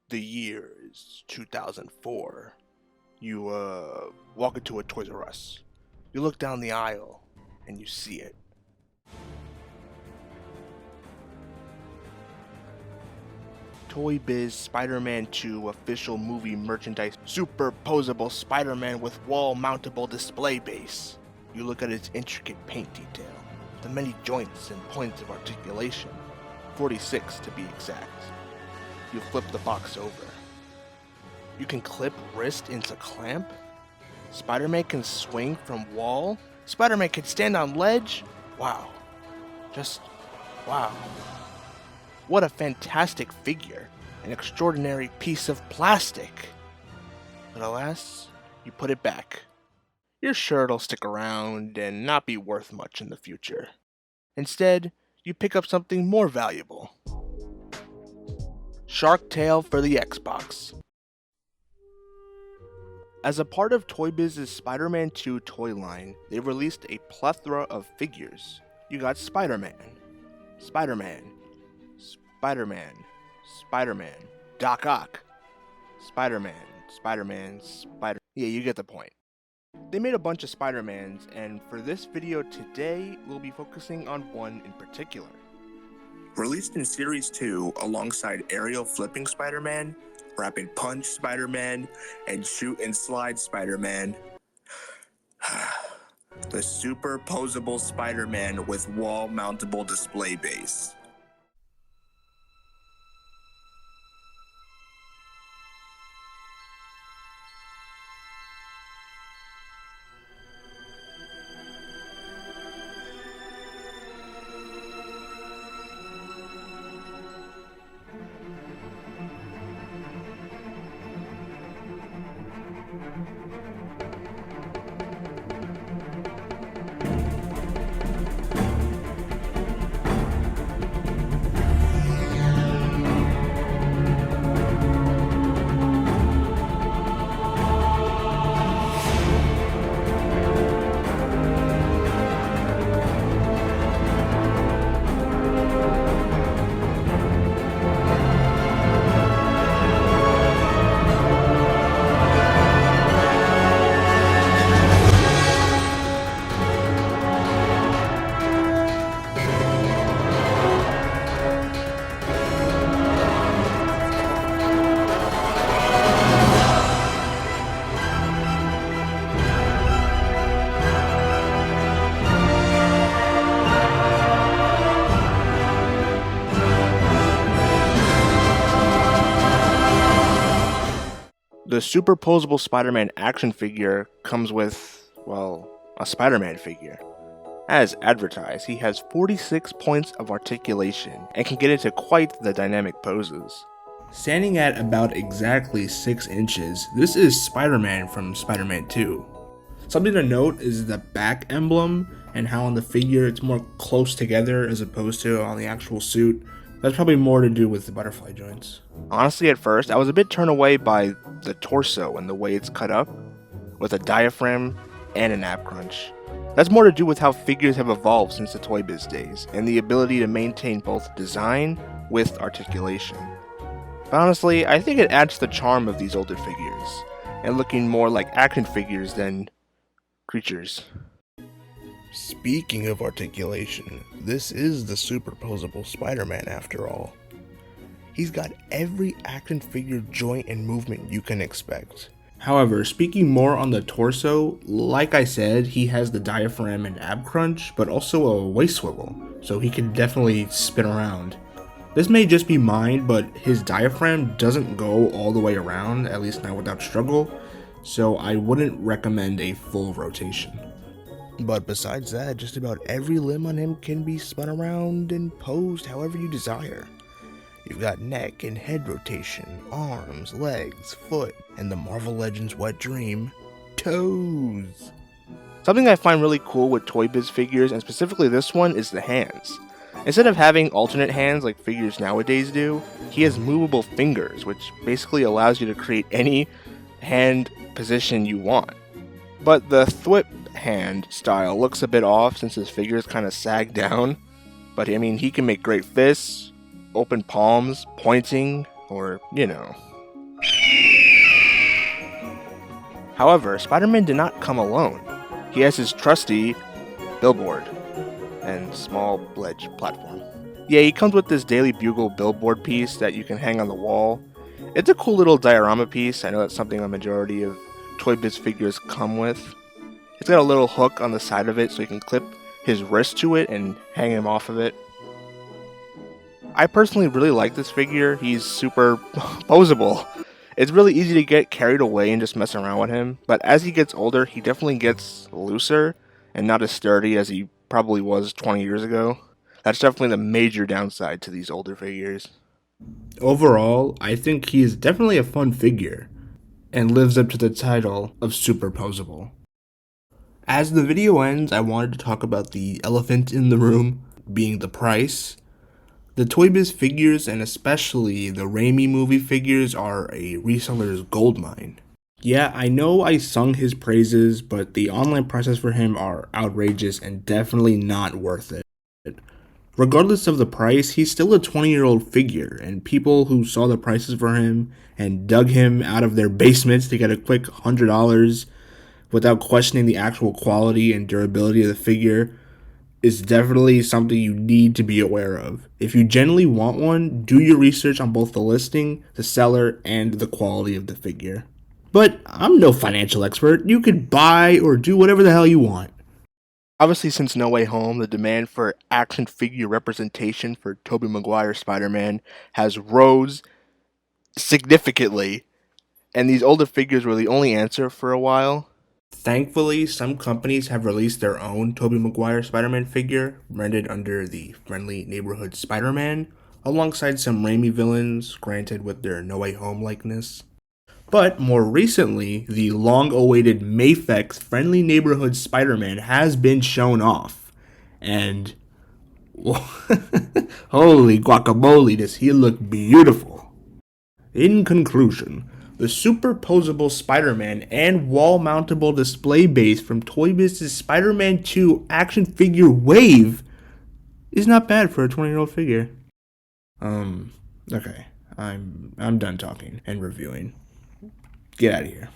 The year is 2004. You, walk into a Toys R Us. You look down the aisle, and you see it. Toy Biz Spider-Man 2 official movie merchandise superposable Spider-Man with wall-mountable display base. You look at its intricate paint detail, the many joints and points of articulation, 46 to be exact. You flip the box over. You can clip wrist into clamp. Spider-Man can swing from wall. Spider-Man can stand on ledge. Wow. Just wow. What a fantastic figure. An extraordinary piece of plastic. But alas, you put it back. You're sure it'll stick around and not be worth much in the future. Instead, you pick up something more valuable. Shark Tale for the Xbox. As a part of Toy Biz's Spider-Man 2 toy line, they released a plethora of figures. You got Spider-Man, Spider-Man, Spider-Man, Spider-Man, Doc Ock, Spider-Man, Spider-Man, Spider... Yeah, you get the point. They made a bunch of Spider-Mans, and for this video today, we'll be focusing on one in particular. Released in Series 2 alongside Aerial Flipping Spider-Man, Rapid Punch Spider-Man, and Shoot and Slide Spider-Man. The superposable Spider-Man with wall-mountable display base. The superposable Spider-Man action figure comes with, well, a Spider-Man figure. As advertised, he has 46 points of articulation and can get into quite the dynamic poses. Standing at about exactly 6 inches, this is Spider-Man from Spider-Man 2. Something to note is the back emblem and how on the figure it's more close together as opposed to on the actual suit. That's probably more to do with the butterfly joints. Honestly, at first, I was a bit turned away by the torso and the way it's cut up, with a diaphragm and an ab crunch. That's more to do with how figures have evolved since the Toy Biz days, and the ability to maintain both design with articulation. But honestly, I think it adds to the charm of these older figures, and looking more like action figures than creatures. Speaking of articulation, this is the superposable Spider-Man after all. He's got every action figure joint and movement you can expect. However, speaking more on the torso, like I said, he has the diaphragm and ab crunch, but also a waist swivel, so he can definitely spin around. This may just be mine, but his diaphragm doesn't go all the way around, at least not without struggle, so I wouldn't recommend a full rotation. But besides that, just about every limb on him can be spun around and posed however you desire. You've got neck and head rotation, arms, legs, foot, and the Marvel Legends wet dream, toes. Something I find really cool with Toy Biz figures, and specifically this one, is the hands. Instead of having alternate hands like figures nowadays do, he has movable fingers, which basically allows you to create any hand position you want. But the thwip hand style looks a bit off since his figures kind of sag down. But I mean, he can make great fists, open palms, pointing, or, you know, However, Spider-Man did not come alone. He has his trusty billboard and small ledge platform. Yeah, he comes with this Daily Bugle billboard piece that you can hang on the wall. It's a cool little diorama piece. I know that's something a majority of Toy Biz figures come with. It's got a little hook on the side of it so you can clip his wrist to it and hang him off of it. I personally really like this figure. He's super posable. It's really easy to get carried away and just mess around with him, but as he gets older, he definitely gets looser and not as sturdy as he probably was 20 years ago. That's definitely the major downside to these older figures. Overall, I think he is definitely a fun figure and lives up to the title of super posable. As the video ends, I wanted to talk about the elephant in the room, being the price. The Toy Biz figures, and especially the Raimi movie figures, are a reseller's goldmine. Yeah, I know I sung his praises, but the online prices for him are outrageous and definitely not worth it. Regardless of the price, he's still a 20-year-old figure, and people who saw the prices for him and dug him out of their basements to get a quick $100 without questioning the actual quality and durability of the figure is definitely something you need to be aware of. If you genuinely want one, do your research on both the listing, the seller, and the quality of the figure. But I'm no financial expert. You could buy or do whatever the hell you want. Obviously, since No Way Home, the demand for action figure representation for Tobey Maguire Spider-Man has rose significantly, and these older figures were the only answer for a while. Thankfully, some companies have released their own Tobey Maguire Spider-Man figure, branded under the Friendly Neighborhood Spider-Man, alongside some Raimi villains, granted with their No Way Home likeness. But more recently, the long-awaited Mafex Friendly Neighborhood Spider-Man has been shown off, and holy guacamole, does he look beautiful. In conclusion, the superposable Spider-Man and wall-mountable display base from Toy Biz's Spider-Man 2 action figure wave is not bad for a 20-year-old figure. Okay, I'm done talking and reviewing. Get out of here.